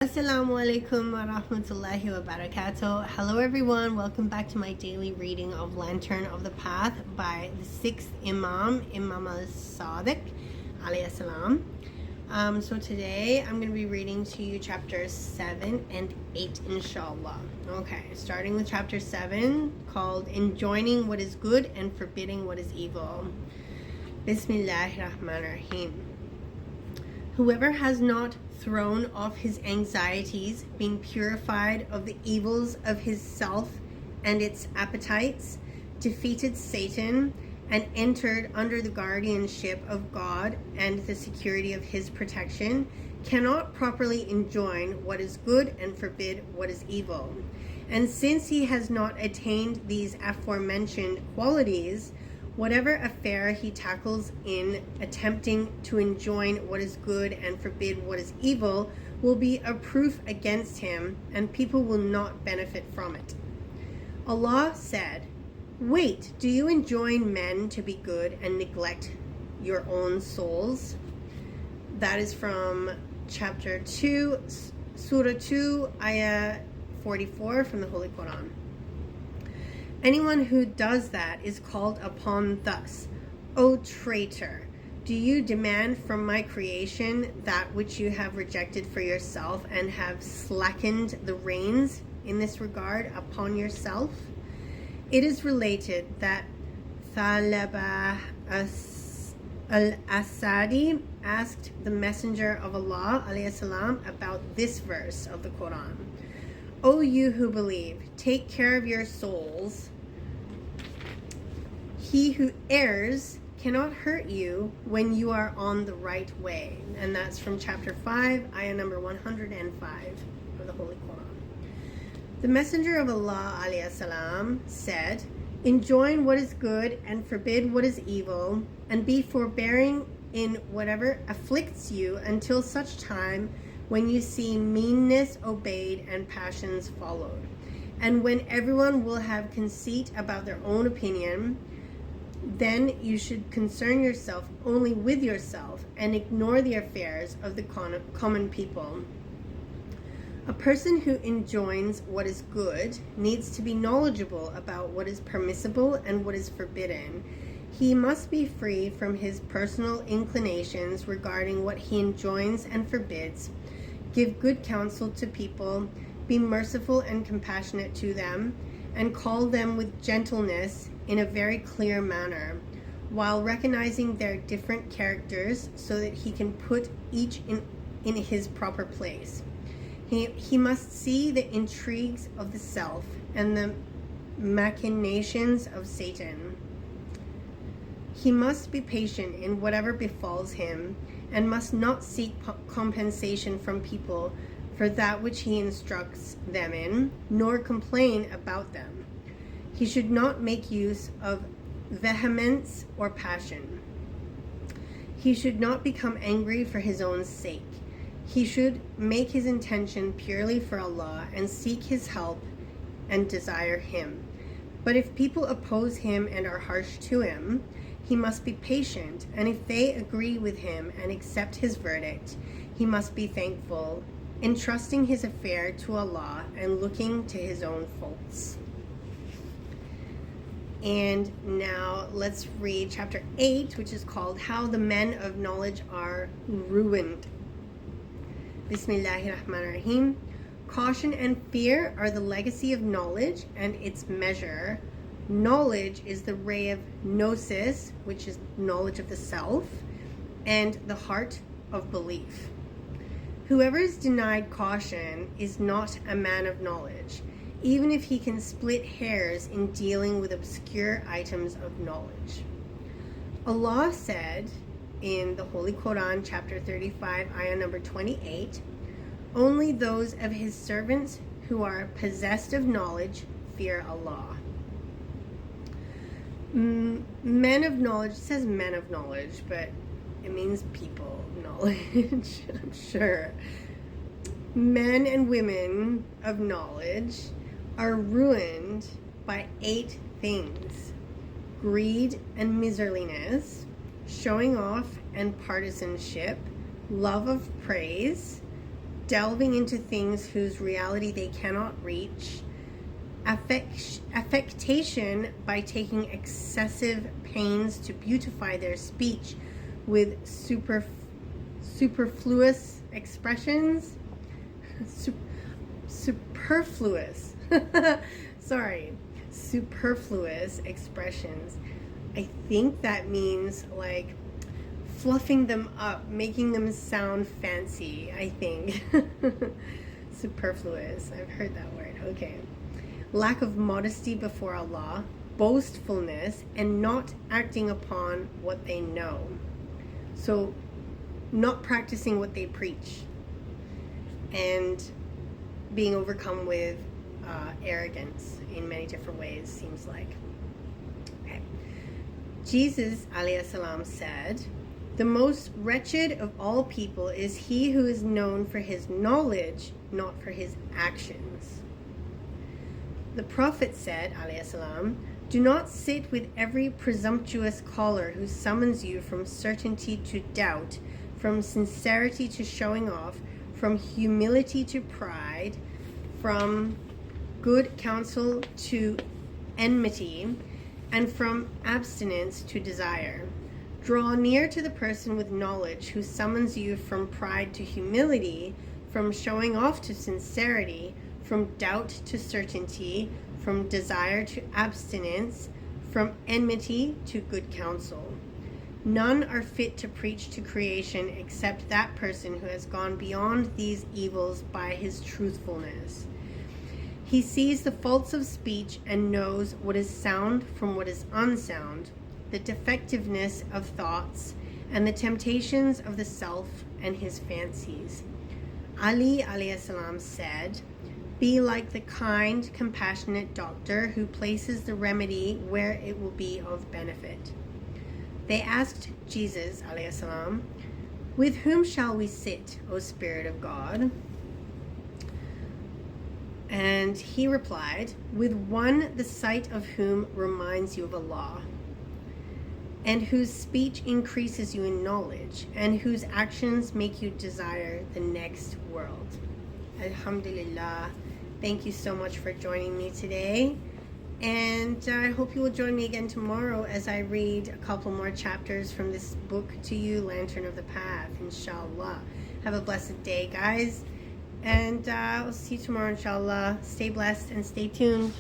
Assalamu alaikum wa rahmatullahi wa barakatuh. Hello everyone, welcome back to my daily reading of Lantern of the Path by the 6th Imam, Imam As-Sadiq alayhi salam. So today I'm going to be reading to you chapters 7 and 8 inshaAllah. Okay, starting with chapter 7 called Enjoining What is Good and Forbidding What is Evil. Bismillahirrahmanirrahim. Whoever has not thrown off his anxieties, being purified of the evils of his self and its appetites, defeated Satan, and entered under the guardianship of God and the security of his protection, cannot properly enjoin what is good and forbid what is evil. And since he has not attained these aforementioned qualities, whatever affair he tackles in attempting to enjoin what is good and forbid what is evil will be a proof against him, and people will not benefit from it. Allah said, "Wait, do you enjoin men to be good and neglect your own souls?" That is from chapter 2, Surah 2, Ayah 44 from the Holy Quran. Anyone who does that is called upon thus, "O traitor, do you demand from my creation that which you have rejected for yourself and have slackened the reins in this regard upon yourself?" It is related that Thalaba Al-Asadi asked the Messenger of Allah alayhi salam about this verse of the Quran. "O you who believe, take care of your souls. He who errs cannot hurt you when you are on the right way." And that's from chapter 5, ayah number 105 of the Holy Quran. The Messenger of Allah alayhi salam said, "Enjoin what is good and forbid what is evil, and be forbearing in whatever afflicts you until such time when you see meanness obeyed and passions followed. And when everyone will have conceit about their own opinion, then you should concern yourself only with yourself and ignore the affairs of the common people." A person who enjoins what is good needs to be knowledgeable about what is permissible and what is forbidden. He must be free from his personal inclinations regarding what he enjoins and forbids, give good counsel to people, be merciful and compassionate to them, and call them with gentleness in a very clear manner, while recognizing their different characters so that he can put each in his proper place. He must see the intrigues of the self and the machinations of Satan. He must be patient in whatever befalls him, and must not seek compensation from people for that which he instructs them in, nor complain about them. He should not make use of vehemence or passion. He should not become angry for his own sake. He should make his intention purely for Allah and seek his help and desire him. But if people oppose him and are harsh to him, he must be patient, and if they agree with him and accept his verdict, he must be thankful, entrusting his affair to Allah and looking to his own faults. And now let's read chapter 8, which is called How the Men of Knowledge Are Ruined. Bismillahirrahmanirrahim. Caution and fear are the legacy of knowledge and its measure. Knowledge is the ray of gnosis, which is knowledge of the self, and the heart of belief. Whoever is denied caution is not a man of knowledge, even if he can split hairs in dealing with obscure items of knowledge. Allah said in the Holy Quran, chapter 35, ayah number 28, "Only those of his servants who are possessed of knowledge fear Allah." Men of knowledge, it says men of knowledge, but it means people of knowledge, I'm sure. Men and women of knowledge are ruined by 8 things: greed and miserliness, showing off and partisanship, love of praise, delving into things whose reality they cannot reach, affectation by taking excessive pains to beautify their speech with superfluous expressions, superfluous expressions. I think that means like fluffing them up, making them sound fancy, I think. Superfluous, I've heard that word. Okay. Lack of modesty before Allah, boastfulness, and not acting upon what they know. So not practicing what they preach, and being overcome with arrogance in many different ways, seems like. Okay. Jesus alayhi salam said, "The most wretched of all people is he who is known for his knowledge, not for his actions." The Prophet said alayhi salam, "Do not sit with every presumptuous caller who summons you from certainty to doubt, from sincerity to showing off, from humility to pride, from good counsel to enmity, and from abstinence to desire. Draw near to the person with knowledge who summons you from pride to humility, from showing off to sincerity, from doubt to certainty, from desire to abstinence, from enmity to good counsel. None are fit to preach to creation except that person who has gone beyond these evils by his truthfulness. He sees the faults of speech and knows what is sound from what is unsound, the defectiveness of thoughts, and the temptations of the self and his fancies." Ali alayhi salam said, "Be like the kind, compassionate doctor who places the remedy where it will be of benefit." They asked Jesus alayhi salam, "With whom shall we sit, O Spirit of God?" And he replied, "With one the sight of whom reminds you of Allah, and whose speech increases you in knowledge, and whose actions make you desire the next world." Alhamdulillah. Thank you so much for joining me today. And I hope you will join me again tomorrow as I read a couple more chapters from this book to you, Lantern of the Path, inshaAllah. Have a blessed day, guys. And I'll see you tomorrow, inshaAllah. Stay blessed and stay tuned.